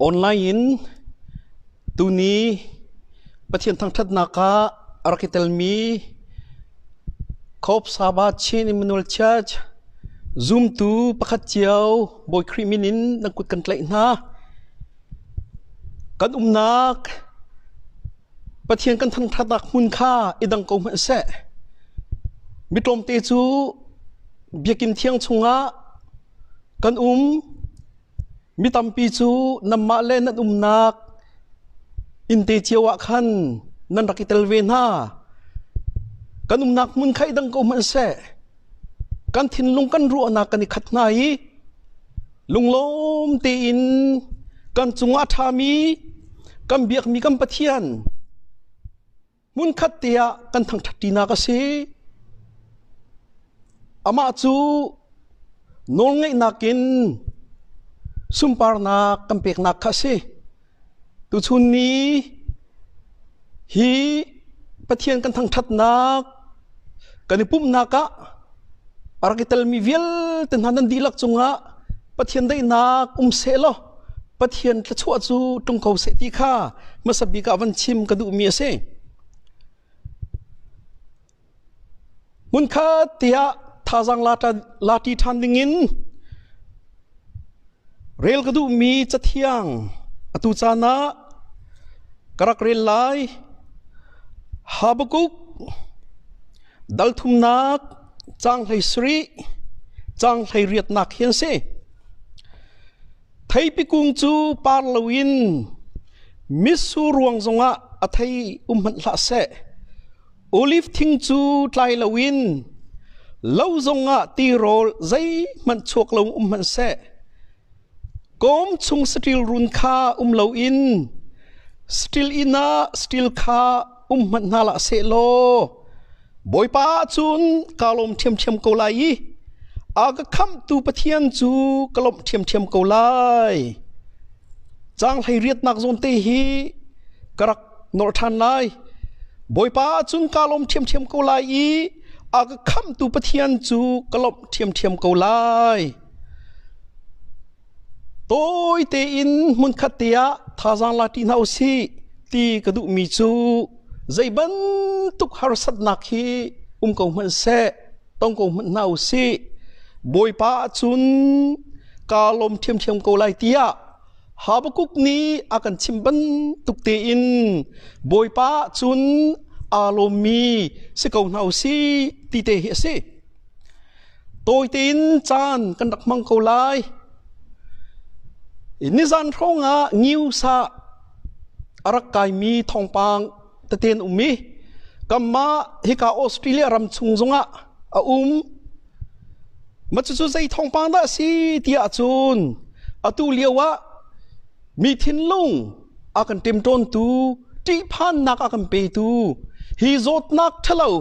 ออนไลน์ตุนีปฏิญทางทัดนักอาร์คิเตลมีCoffs Harbour chain Imanuel Church zoom tu pakhat chiao boy criminal nang kut kan tlai na kan nak pathian kan thang thatak mun kha idang ko ma se mitom te chu biakin thiang chunga kan mitam pi chu namma le nan nak in te chiawa khan nan rakitel ve na kan nak mun khai dang ko man se kan thin lung kan ru na kan khat na hi lunglom te in kan chunga thami kan biak mi kan pathian mun khat tia kan thang thatina ka se ama chu nol ngai nakin sumpar na kan pek na kha se tu chun ni hi pathian kan thang that nak kan ipum naka arakital mi vial ten hanan dilak chunga pathian dai nak selo pathian tla chua chu tung ko se ti kha masabi ka van chim ka du mi ase mun kha tia thajang lati thandingin rel ka du mi chathiang atu chana karak rel lai habakuk dal thum nak chang thai sri chang thai riat nak hian se thai pi kung chu par lawin misu ruang zonga athai man hla se olive thing chu tlai lawin lo zonga ti rol zai man chuak lo man se kom chung steel run kha lo in steel ina steel kha man hala se lo boy pa chun kalom thiam ko lai aga kham tu pathian chu kalom thiam ko lai chang hai riat nak zon te hi karak nor than lai boy pa chun kalom thiam ko lai aga kham tu pathian chu kalom thiam ko lai toy te in mun khatia thajang lati nau si ti kadu mi chu zai ban tuk har sat nak hi ko man se tong ko man nau si boy pa chun kalom thiam ko lai tia habakuk ni akan chimban tuk te in boy pa chun alomi se ko nau si ti te hi se toy tin chan kan dak mang ko lai ini zan thonga ngiu sa arak kai mi thong pang taten kamma hika Australia ram chungzonga machu zai thong pang da si tia chun atu liawa mi thin lung akan tim ton tu ti phan nak akan pe tu hi zot nak thalo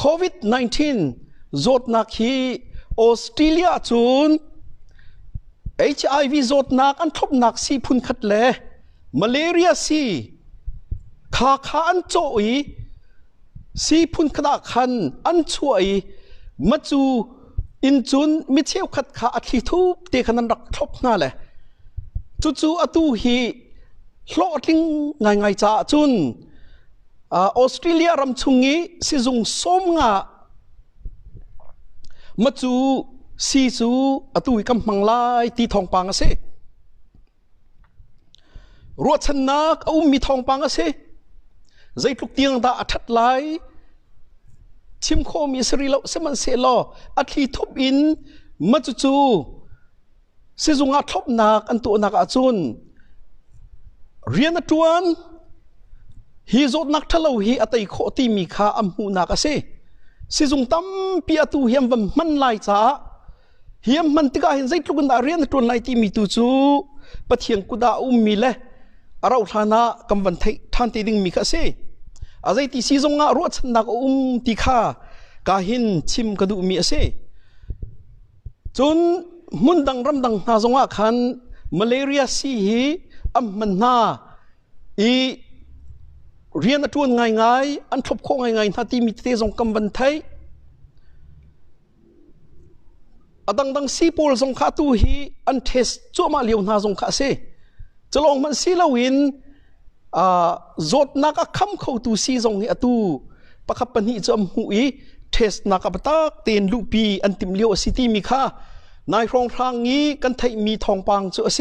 COVID-19 zot nak hi Australia chun HIV zot nak an thop nak si phun khat le malaria si kha an choi si phun khada khan an chuai machu in chun mi cheu khat kha athi thu te khanan rak thop na le chu atu hi hlo tling ngai cha chun Australia ram chungi si jung som nga machu si chu atu hi kam manglai ti thong pang ase ruat chan nak mi thong pang ase zai tuk tiang da athat lai chim kho mi sri lo seman se lo athi thop in machu chu se zunga thop nak an tu nak a chun rian ṭuan hi zot nak thalo hi atai kho ti mi kha amhu nak ase se zung tam pi atu hiam vam man lai cha hiam man tika hin zai tuk da rian ṭuan lai ti mi tu chu pathiang kuda mi le arau thana kamwan thai than ti ding mi kha se azai ti si zonga ro chnak ti kha ka hin chim ka du mi ase chun mun dang ram dang na zonga khan malaria si hi man na rian ṭuan ngai an thop kho ngai na ti mi te zong kamwan thai adang dang si pol zong kha tu hi an test choma liu na zong kha se จะลองมันซีลาวินจดนักคำเขาตูซีจงเฮตูปะคับปันหิจอมหุยเทสนักปตักเตนลูปีอันติมเลียวสิตีมีค่านายรองทางนี้กันไทยมีทองปังจุเส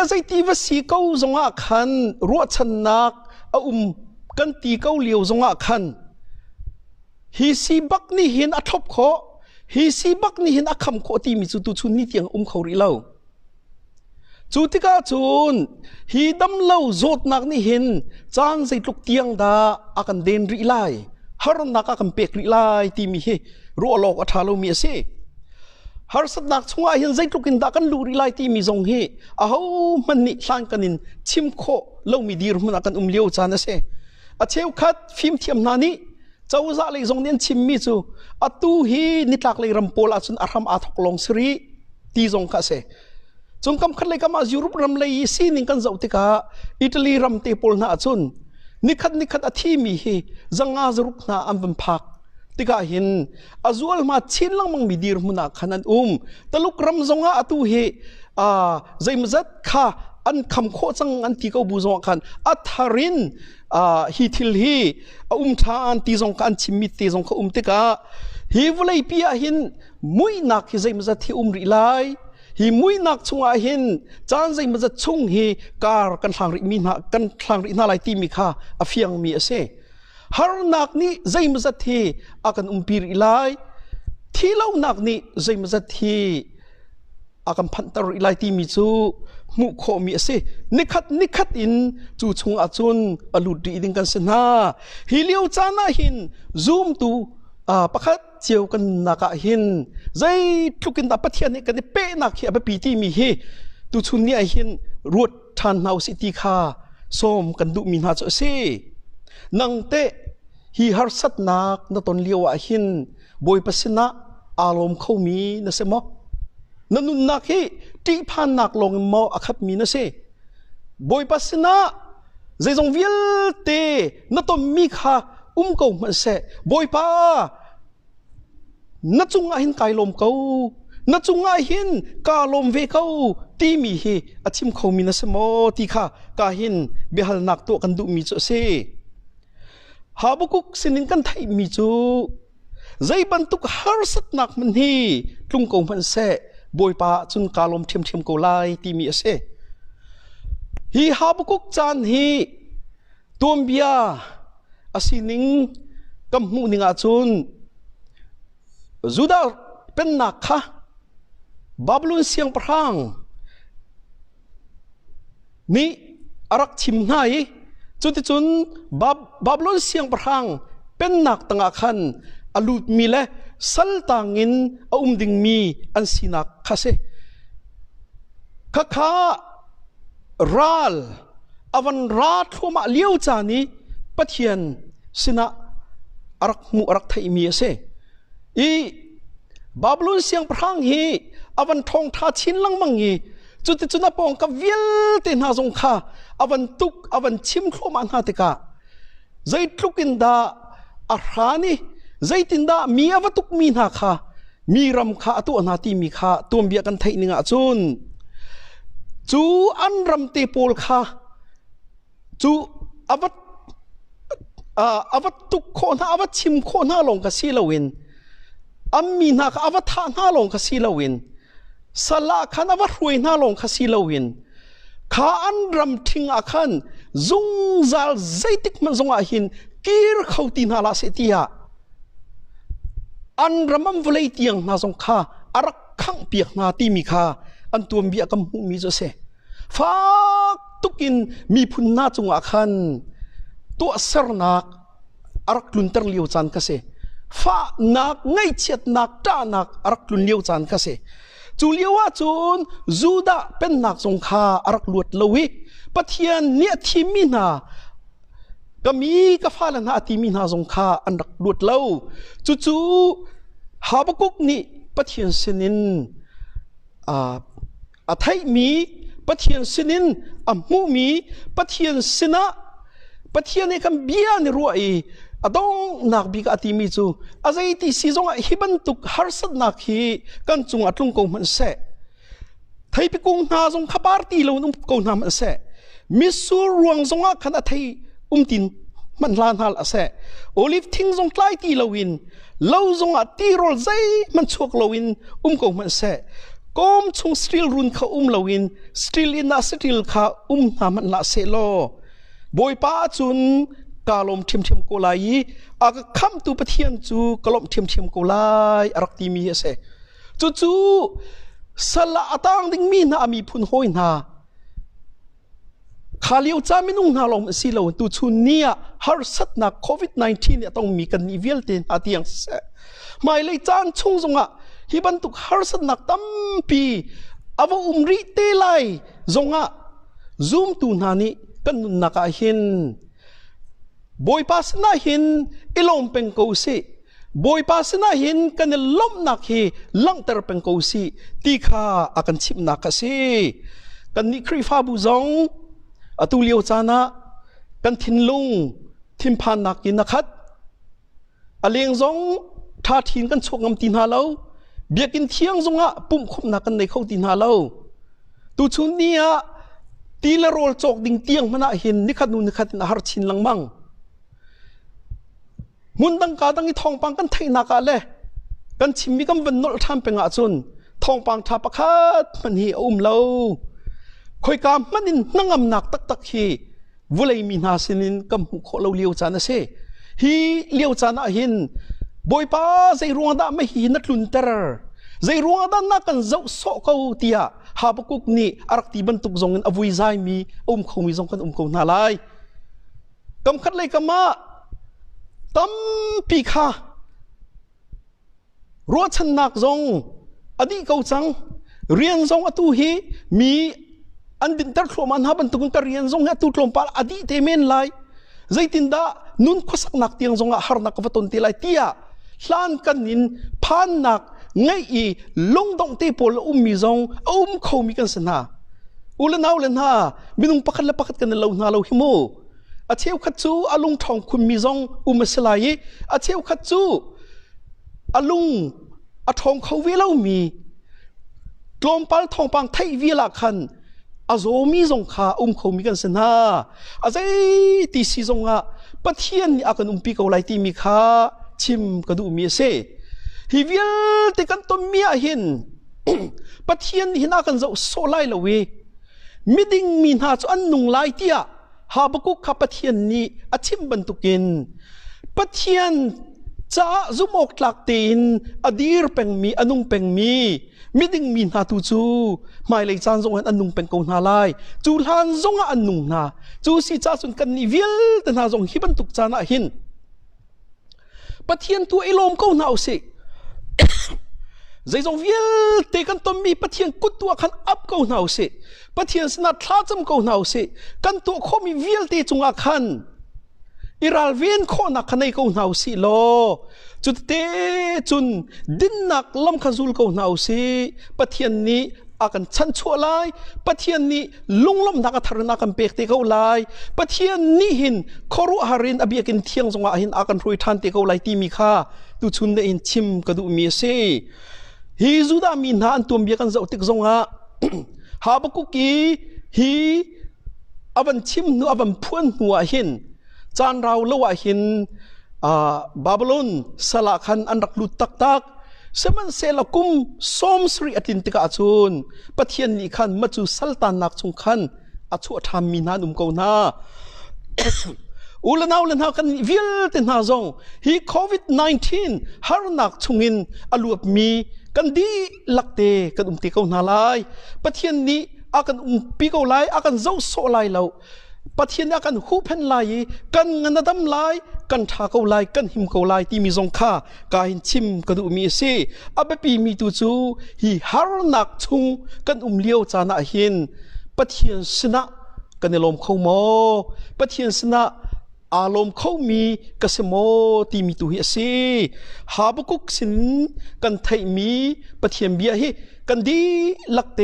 ใจตีวสีเก้าจงอาคันรัวชนักกันตีเก้าเลียวจงอาคันฮิซีบักนี่เห็นอัทบขอฮิซีบักนี่เห็นอัคำขอตีมีจุดชุนนี่เตียงเขาริเล่าจุดที่ก้าจุนฮีดำเล่าโจดนักนี่เห็นจานใจลุกเตียงดาอากันเดินริไลฮาร์นักอากันเปกริไลตีมีเฮรัวหลอกอัฐาโลมีเสฮาร์สัตนักช่วงเห็นใจลุกินดากันลูริไลตีมีจงเฮอ้าวมันนี่สร้างกันนินชิมโคเล่ามีดีรุมันอากันเลี้ยวจานเสอาเชวคัดฟิล์มเทียมนานี้เจ้าจะเลยจงเนียนชิมมิจูอตูฮีนิทักเลยรำโพลอาจุนอารามอาทกลงสรีตีจงข้าเสจงคำขัดเลยกำมายุโรปรำเลยซีนิงกันเจ้าติกาอิตาลีรำเตปอลนาอาจุนนิคัดอธิมีฮีจังอาจรุกนาอันเป็นพักติกาหินอาจวลมาชินลังมังมีดีรุมนาขนันตลุกรำจงอาตูฮีใจมจัดข้าอันคำโคจังอันที่เขาบูจงกันอัฐารินฮิทิลฮีทานที่จงกันชิมิตที่จงเขาติกาฮิวเลยพิอาหินมุยนักฮิใจมจัดที่ริไลฮิมุยนักชงอาหินจานใจมจัดชงฮีการกันทางริมีนากันทางรินาไลตีมีค่าอฟียงมีเสฮาร์นักนี้ใจมจัดที่อากันปีริไลที่เล่านักนี้ใจมจัดที่อากันพันตริไลตีมีจูมุขมีเสนิคัดอินจูชงอาจุนอลุดีดิงกันเสนาฮิเลียวจานาหินซูมตูประคัดเจียวกันนักหินใจทุกินตาปะเทียนนี่กันเป๊ะนักเขียบปีที่มีเฮตูชุนนี่หินรวดทันเอาสิติคาส้มกันดุมินาเจเสนังเตฮิฮาร์สัตนักนตนเลียวหินบอยปัสนะอารมณ์เขามีนะเสมอนั่นนุนนักเฮที่พันนักลงมออักมีนะเสบอยปัสนะใจจงวิลเตนตนมีค่าเขามันเสบอยป้านัดจุงอาหินกายลมเขานัดจุงอาหินกาลมเวเขาตีมีเฮอาชิมเขามีนะเสมอที่ข้ากาหินเบหัลนักตัวกันดุมีจุเสหาบุกุกสินินกันไทยมีจูใจบรรทุกฮาร์สัตนักมันฮีลุงเขามันเสบอยป้าจุนกาลมเทียมเขาไลตีมีเสฮีหาบุกุกจานฮีตัวเบียอาศินิงกำมูนิงอาจุนจูดาเป็นนักค่ะบาบลุนเสียงพรังนี่อารักชิมไงจุดที่จุนบาบลุนเสียงพรังเป็นนักตั้งอาคันอลุดมีเลสัลตังินดิงมีอันสินักค่ะเสข้ารัลอวันรัดทั่วมาเลี้ยวจานี้ปะเทียนสินะอารักไทยมีเสบาบลุนเสียงพรังฮีอวันทองท่าชินลังมังฮีจุดที่จุดนับปองกับวิลเตนาจงข้าอวันตุกอวันชิมโคมันหาติกาใจทุกินดาอารานีใจตินดามีอวตุกมีนาข้ามีรำข้าตัวนาตีมีข้าตัวเบียกันไทยนิงาจุนจูอันรำเตปอลข้าจูอวัตตุกโคนาอวัตชิมโคนาลงกับซีลาวินอามีนักอวัตท่านาลงกับซีลาวินสละขันอวัตรวยนาลงกับซีลาวินข้าอันรำทิ้งอาคันจุงจัลใจติกมันจงอาหินกีร์เขาตีนาลาเสตียอันรำมันวลัยเตียงนาจงข้าอารักขังเปียกนาตีมีข้าอันตัวเบียกำหูมีจะเสฟากตุกินมีพุนนาจงอาคันตัวเสรนักอารักลุนเตอร์เลียวจันกเสฟ้านักไงเฉียดนักตานักอารักลุนเลียวจันกเสจูเลียวว่าจูนจูดาเป็นนักสงขาอารักลวดลวิปะเทียนเนียทีมินาก็มีกฟ้าละนาทีมินาสงขาอันรักลวดเล่าจู่หาบกุกนี่ปะเทียนเสนินไทยมีปะเทียนเสนินมูมีปะเทียนเสนะปะเทียนในคำเบียนรวยดองนักบิกอติมิจูอาศัยที่ซีจงฮิบันตุกฮาร์สัตนักฮีกันจุงอัตลุงกงมันเสไท ไทยไปกงนาจงขบาร์ตีเรากงนามันเสมิสูรวงจงอ่ะขณะไทยตินมันลานฮัลเสโอลิฟทิ้งจงใกล้ตีเราวินเราจงอ่ะตีโรลใจมันชกเราวินกงมันเสก้มชงสติลรุนเขาเราวินสติลอินนาสติลเขานามันละเสโลบอยป้าจุนกาลมเทียมโกลายอากคำตูปะเทียนจูกาลมเทียมโกลายรักตีมีเสจูสละตังดิ้งมีนามีพุนโหยนาขาเลียวจามินุงนาลงสิเราตูชุนเนี่ยฮาร์สัตนักโควิด-19เนี่ยต้องมีกันนิเวลเตนอาทิยังเสไม่เลยจานชงจงอ่ะฮิบันตุกฮาร์สัตนักตั้มปีอาวริเตลัยจงอ่ะซูมตูนานี่กันนุนนักหินบอยปัสนาหินอิลอมเป็นกูสิบอยปัสนาหินกันล้มนักฮีลังเตอร์เป็นกูสิตีข้าอากันชิมนักสิกันนี่ครีฟ้าบุจงอตุเลียวจานะกันทินลุงทิมพานนักยินนักขัดอเลียงจงท่าทินกันชกงำตินหาเราเบียกินเที่ยงจงอ่ะปุ่มคบนักกันในเข้าตินหาเราตูชุนเนี่ยตีละโรลจอกดิ่งเตียงมันหินนิขัดนูนิขัดนาฮาร์ชินลังมังมุนดังกาดังอีทองปังกันไทยนักอะไรกันชิมีกันวันนอลทำเป็นอาจุนทองปังทับพัดมันฮีเราคอยกามมันนินนั่งอำนักตักฮีวุเลยมีนาสินินกำหุโคเราเลี้ยวจานะเสฮีเลี้ยวจานะหินบอยป้าใจรวงดาไม่ฮีนัดลุนเตอร์ใจรวงดานักกันเจ้าโซเขาเตียหาปกุกนี่อารักตีบรรทุกจงเงินอวุยใจมีเขามีจงกันเขาหน้าลายกำคัดเลยกำมาตั้มปีข้ารัวชนักจงอดีเขาจังเรียนจงอตุฮีมีอันดินตร์ขลมันหาบรรทุกกันเรียนจงอตุลมปาอดีเตเมนไลใจตินดานุนขสักนักเตียงจงอาหารนักฟัตนตีไลเตียหลานกันนินพานนักไงอีลงดงเตปอลมีจงเขามีกันสนาอุลนามีนุงปักละปักกันเราหน้าเราหิโมอาเทียวขัดจูอาลุงทองคุณมีจงสลายอาเทียวขัดจูอาลุงอาทองเขาเวลามีกลมปัลทองปังไทยเวลาคันอาโซมีจงขาเขามีกันสนาอาใจตีซีจงอาปะเทียนอากันปีเขาไลตีมีขาชิมกระดูมีเสฮิวิลติกันต้มมีอาหินปะเทียนหินากันจะโซไลละเวมิดิงมีนาจะอันนุงไลเตียหาบกุกขับปะเทียนนี้อาชิมบรรทุกินปะเทียนจะจุมอกหลักตีนอดีร์เป็งมีอนุงเป็งมีมิดิงมีนาตูจูไม่เลยจานจงอันนุงเป็งกงนาไลจูลานจงอันนุงนาจูสิจ้าสุนกันนิวิลแต่นาจงฮิบันทุกจานะหินปะเทียนตัวไอลมก็น่าเอาสิใจจงวิลเตกันต้มมีปะเทียนกุดตัวขันอับก็น่าเอาสิปะเทียนสนัดท้าจำก็น่าเอาสิกันตัวเขามีวิลเตจงอาคันอิราลเวนข้อนักขันในก็น่าเอาสิโลจุดเตจุนดินนักลำขจุลก็น่าเอาสิปะเทียนนี้อากันชันชัวไลปะเทียนนี้ลุงล้มนักทารนักกันเปกเตเขาไลปะเทียนนี้หินขรุหารินอเบียกินเที่ยงจงอาหินอากันรวยทันเตเขาไลตีมีค่าตุชุนเดอินชิมกระดูมีเซฮิจูดามีนาอันตัวเบียกันเจ้าติกจงอาหาบกุกีฮิอวันชิมนูอวันพวนหัวหินจานเราละวะหินบาบิโลนสลาคันอันรักลุตักสมันเซลกุมสมสรีอตินติกาจุนปะเทียนนี้ขันมาจูสัลตานักชงขันอาชัวทำมีนาดุมเกานาอุลนากันวิลตินาจงฮีโควิด-19ฮาร์นักชงอินอลวบมีกันดีลักเตกันติเกานาไลปะเทียนนี้อากันปีเกาไลอากันเจ้าโซไลเราปะเทียนอากันหูเพนไลกันเงินดำไลกันทาเกาไลกันหิมเกาไลที่มีจงค่ากายชิมกระดูมีเสอเบปีมีตูจูฮีฮาร์นักชงกันเลี้ยวจานะหินปะเทียนสนะกันในลมเข้าโมปะเทียนสนะอารมณ์เขามีกษโมที่มีตัวเฮสีหาบุกุกสินกันไทยมีปะเทียนเบียฮีกันดีลักเต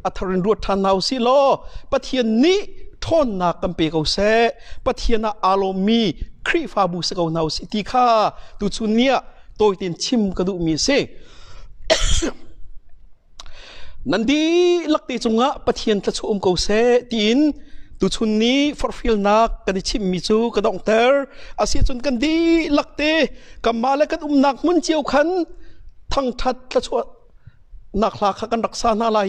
อัทรินรวดทานเอาสิโลปะเทียนนี้ทนนักกันเปกเอาเสปะเทียนอารมณ์มีครีฟาบุสกเอาเอาสิติค่าตุชุนเนียตัวตินชิมกระดูมีเส นันดีลักตีจุงะปะเทียนตะชุมกูเสตีนตุชุนนี้ฟอร์ฟิลนักกันชิมมิจูกันดองเตอร์อาศัยจุนกันดีลักเตกันมาแล้วกันนักมุนเจียวขันทั้งทัดตะชวนักหลักกันรักษาหน้าไหล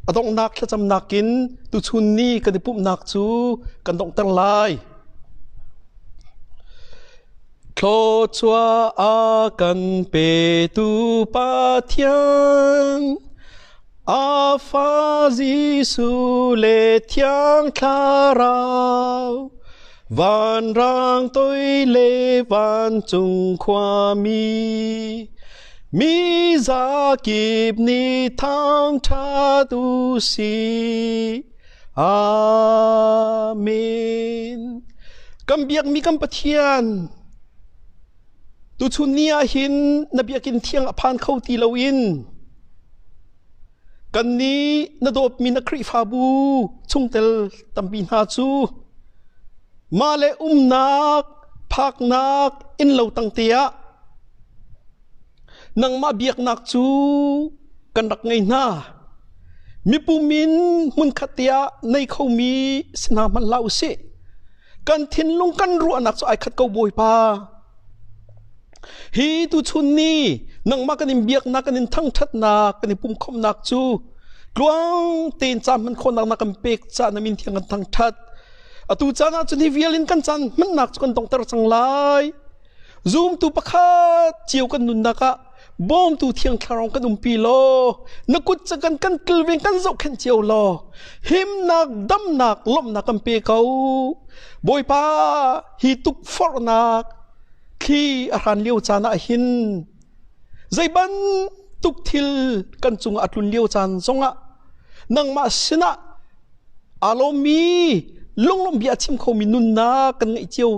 อดองนักจะจำนักกินตุชุนนี้กันดิปุ่มนักจูกันดองเตอร์ไลโคชัวอากันเปตุปาเทียนอาฟาซิสุเลทียงคลาราววันรังตอยเลวันจุงความมีจากิบนิทางชาตุสีอาเมนกำเบียกมีกำปะเทียนตุชุนนี้หินนบีกินเที่ยงอภานเข้าตีลาวินกันนี้นดบมีนักคริฟาบูชุงเตลตัมบินฮาจูมาเลนักพักนักอินเหลาตังเตียนังมาเบียกนักจูกันรักไงหน้ามีปูมินมุนขัดเตียในเขามีสนามันเล่าเสกันทินลุงกันรัวนักสายขัดเกาบวยปาฮีตุชุนนี้นังมากันนิมเบียกนักกันนินทั้งทัดนักกันนิปุ่มคมนักจูกลวงเตีนจำมันคนนักนักกันเปกจานามินเทียงกันทั้งทัดอตุจานาจุนีเวียลินกันจันมันนักจุกันต้องเตอร์สังไลซูมตุปะคาเจียวกันนุนนักะบอมตุเทียงคลารองกันปีโลนักกุศกันกันกลเวงกันเจ้าขันเจียวโลหิมนักดำนักล้มนักกันเปกเอาบอยป้าฮีตุกฟอร์นักขี้อาหารเลี้ยวจานหินใจบันตุกทิลกันจุงอัตุนเลี้ยวจานทรงะนังมาชนะอารมมีลงเบียชิมเขามีนุนนากันไงเจียว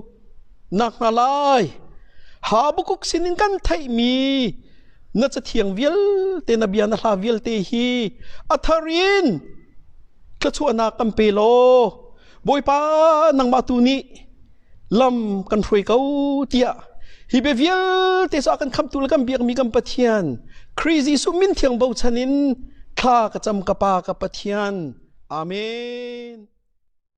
นักนาลายหาบุกุกสินินกันไทยมีน่าจะเทียงเวลเตนเบียนาลาเวลเตฮีอัทารินกระชวนากัมเปโลบอยป้านังมาตูนี้ลำกันรวยเขาเตียฮิเบวิลเตสากันคำตุลกันเบียกมีกันปะเทียนครีซีสุมินเทียงเบาชนินข้ากระจำกระปากระปะเทียนอาเมน